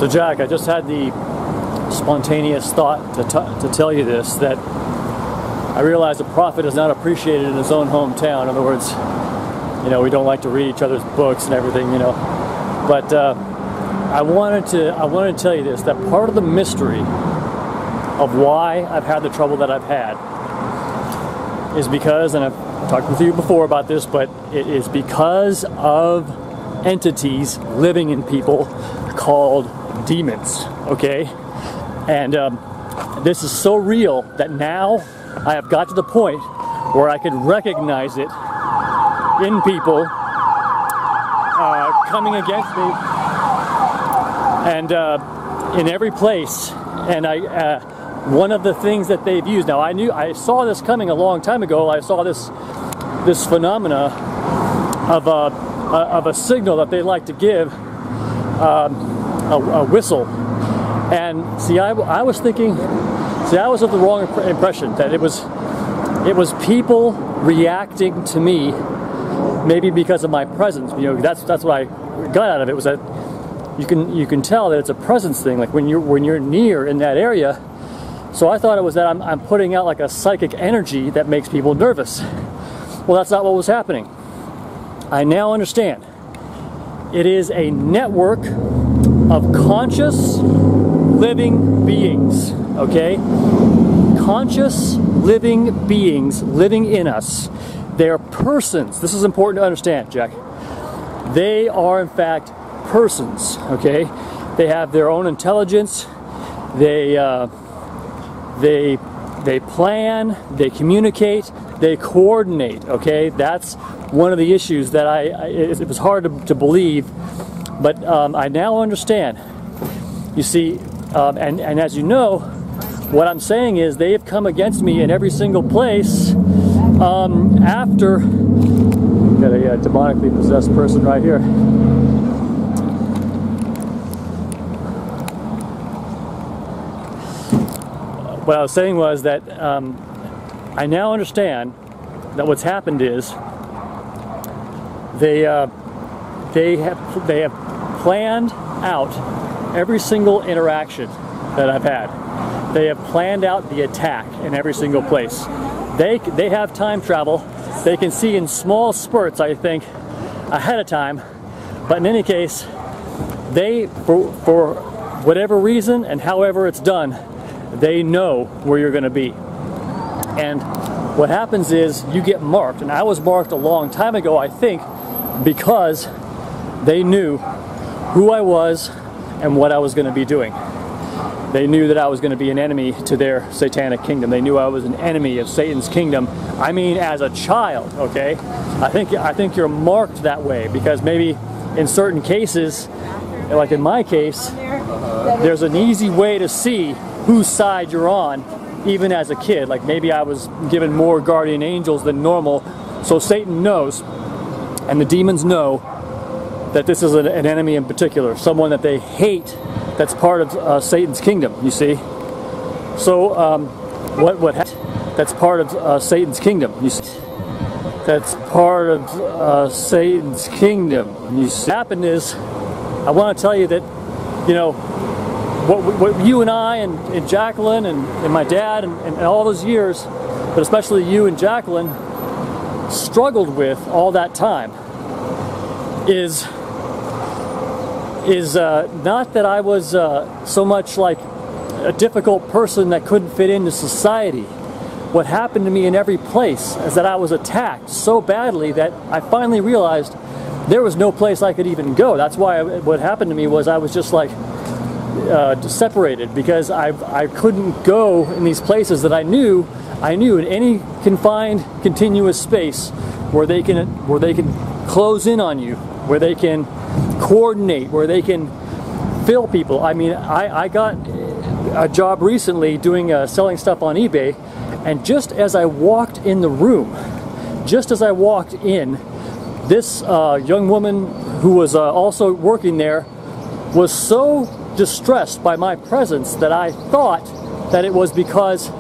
So Jack, I just had the spontaneous thought to tell you this, that I realize a prophet is not appreciated in his own hometown. In other words, you know, we don't like to read each other's books and everything, you know. But I wanted to tell you this, that part of the mystery of why I've had the trouble that I've had is because, and I've talked with you before about this, but it is because of entities living in people called demons, okay? And this is so real that now I have got to the point where I can recognize it in people coming against me, and in every place. And one of the things that they've used, now I saw this coming a long time ago. I saw this phenomena of a signal that they like to give, a whistle. And see, I was thinking, I was of the wrong impression, that it was people reacting to me, maybe because of my presence. You know, that's what I got out of it, was that you can tell that it's a presence thing, like when you're near in that area. So I thought it was that I'm putting out like a psychic energy that makes people nervous. Well, that's not what was happening. I now understand. It is a network of conscious living beings, okay? Conscious living beings living in us. They are persons. This is important to understand, Jack. They are in fact persons, okay? They have their own intelligence. They plan, they communicate, they coordinate, okay? That's one of the issues that it was hard to believe, but I now understand. You see, and as you know, what I'm saying is they have come against me in every single place after. Got a demonically possessed person right here. What I was saying was that I now understand that what's happened is they have planned out every single interaction that I've had. They have planned out the attack in every single place. They have time travel. They can see in small spurts, I think, ahead of time. But in any case, they, for whatever reason and however it's done, they know where you're going to be. And what happens is you get marked, and I was marked a long time ago, I think, because they knew who I was and what I was going to be doing. They knew that I was going to be an enemy to their satanic kingdom. They knew I was an enemy of Satan's kingdom. I mean, as a child, okay? I think you're marked that way because maybe in certain cases, like in my case, there's an easy way to see whose side you're on, even as a kid. Like maybe I was given more guardian angels than normal, so Satan knows, and the demons know, that this is an enemy in particular, someone that they hate, that's part of Satan's kingdom, you see. So that's part of Satan's kingdom, you see. That's part of Satan's kingdom, you see. What happened is, I want to tell you that, you know, what you and I and Jacqueline and my dad and all those years, but especially you and Jacqueline, struggled with all that time is not that I was so much like a difficult person that couldn't fit into society. What happened to me in every place is that I was attacked so badly that I finally realized there was no place I could even go. That's why what happened to me was I was just like separated, because I couldn't go in these places that I knew in any confined continuous space where they can close in on you, where they can coordinate, where they can fill people. I mean, I got a job recently doing selling stuff on eBay, and just as I walked in the room, just as I walked in, this young woman who was also working there was so distressed by my presence that I thought that it was because,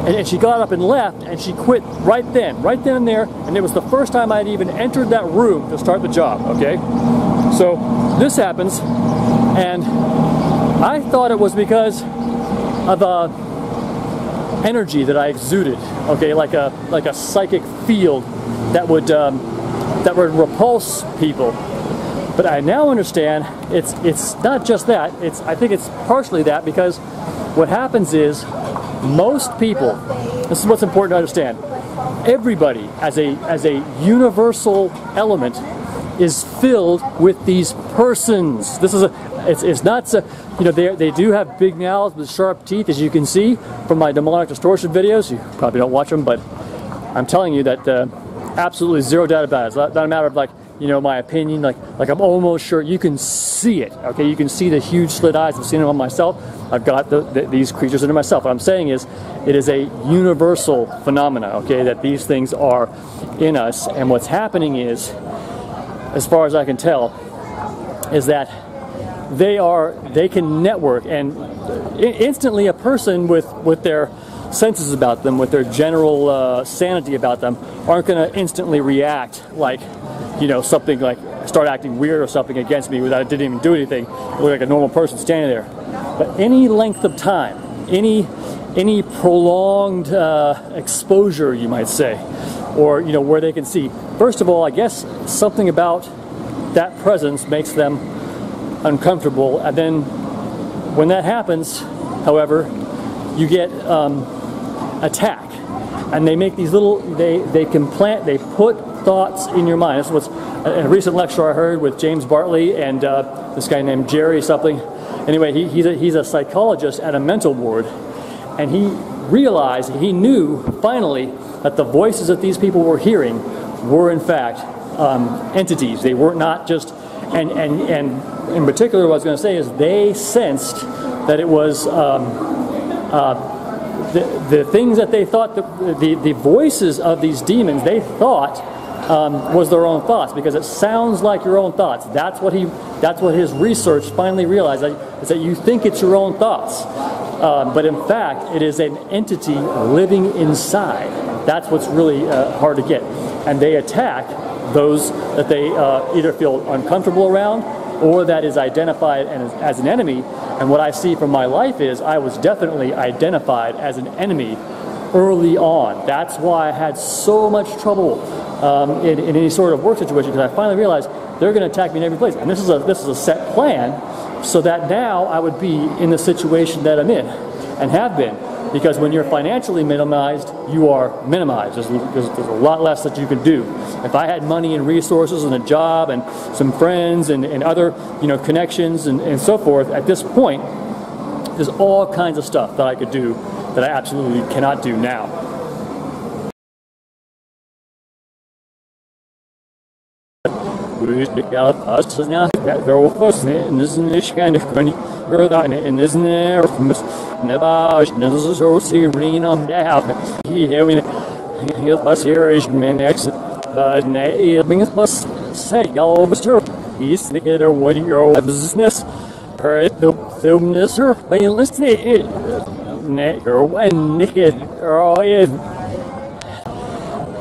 and she got up and left, and she quit right then and there, and it was the first time I'd even entered that room to start the job, okay? So this happens, and I thought it was because of energy that I exuded, okay, like a psychic field that would repulse people. But I now understand it's not just that. I think it's partially that, because what happens is most people, this is what's important to understand, everybody as a universal element is filled with these persons. This is it's not so, you know, they do have big mouths with sharp teeth, as you can see from my demonic distortion videos. You probably don't watch them, but I'm telling you that absolutely zero doubt about it. It's not a matter of, like, you know, my opinion, like I'm almost sure you can see it, okay? You can see the huge slit eyes. I've seen them on myself. I've got these creatures under myself. What I'm saying is, it is a universal phenomena, okay, that these things are in us. And what's happening is, as far as I can tell, is that they can network, and instantly a person with their senses about them, with their general sanity about them, aren't going to instantly react like, you know, something like start acting weird or something against me without I didn't even do anything, look like a normal person standing there. But any length of time, any prolonged exposure, you might say, or, you know, where they can see. First of all, I guess something about that presence makes them uncomfortable, and then when that happens, however, you get attack, and they make these little, they put thoughts in your mind. This was a recent lecture I heard with James Bartley and this guy named Jerry something. Anyway, he's a psychologist at a mental ward, and he realized, he knew finally that the voices that these people were hearing were in fact entities. They were not just, and in particular, what I was going to say is they sensed that it was the things that they thought, the voices of these demons, they thought was their own thoughts, because it sounds like your own thoughts. That's what his research finally realized, is that you think it's your own thoughts, but in fact it is an entity living inside. That's what's really hard to get, and they attack those that they either feel uncomfortable around, or that is identified as an enemy. And what I see from my life is I was definitely identified as an enemy early on. That's why I had so much trouble in any sort of work situation, because I finally realized they're going to attack me in every place. And this is a set plan, so that now I would be in the situation that I'm in and have been. Because when you're financially minimized, you are minimized. There's a lot less that you can do. If I had money and resources and a job and some friends and other, you know, connections and so forth, at this point, there's all kinds of stuff that I could do that I absolutely cannot do now.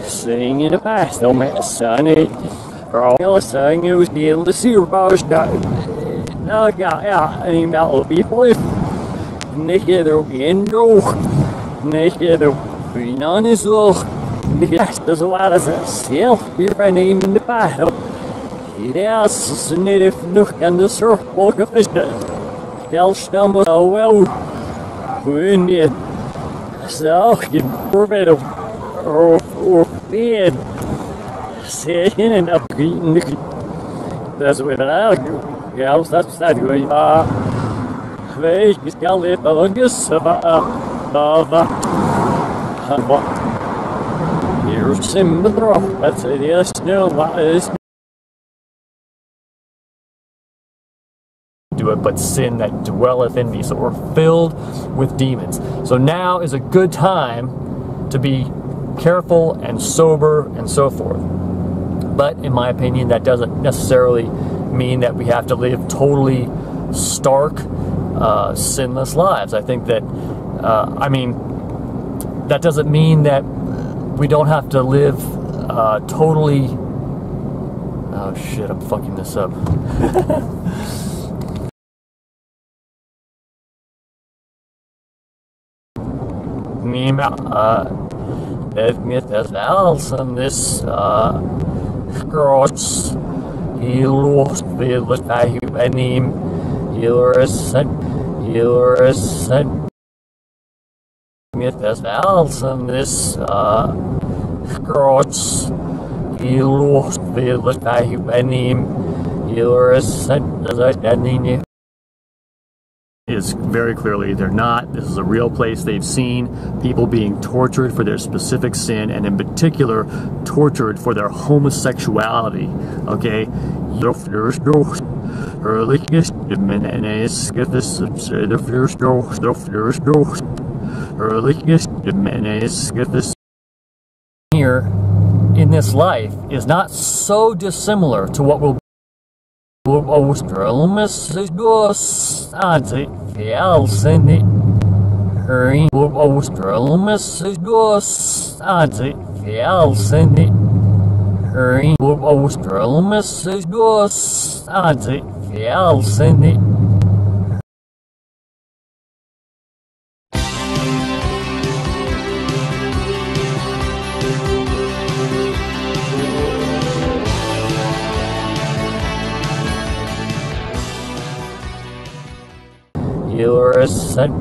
Singing the past, oh my sonny. All saying it was needless to see about no, yeah, I mean, that'll be believed. Naked or window, naked or green on his look. There's a lot of self, your friend in the battle. Yes, a native nook and the circle of his tell stumble so well. Wounded. So, you forbid or bed. Sitting and up green. That's what I do. Yeah, that's that going. Wees kan live on yourself. Here's some drop. That's it. Yes, no, what is. Do it, but sin that dwelleth in me. So we're filled with demons. So now is a good time to be careful and sober and so forth. But in my opinion, that doesn't necessarily mean that we have to live totally stark, sinless lives. I think that, I mean, that doesn't mean that we don't have to live totally, oh shit, I'm fucking this up. name das Alsen this gross he lost with I name Illist das Alsen this gross he lost with I name Illist is very clearly they're not. This is a real place. They've seen people being tortured for their specific sin, and in particular tortured for their homosexuality. Okay, here in this life is not so dissimilar to what will Illist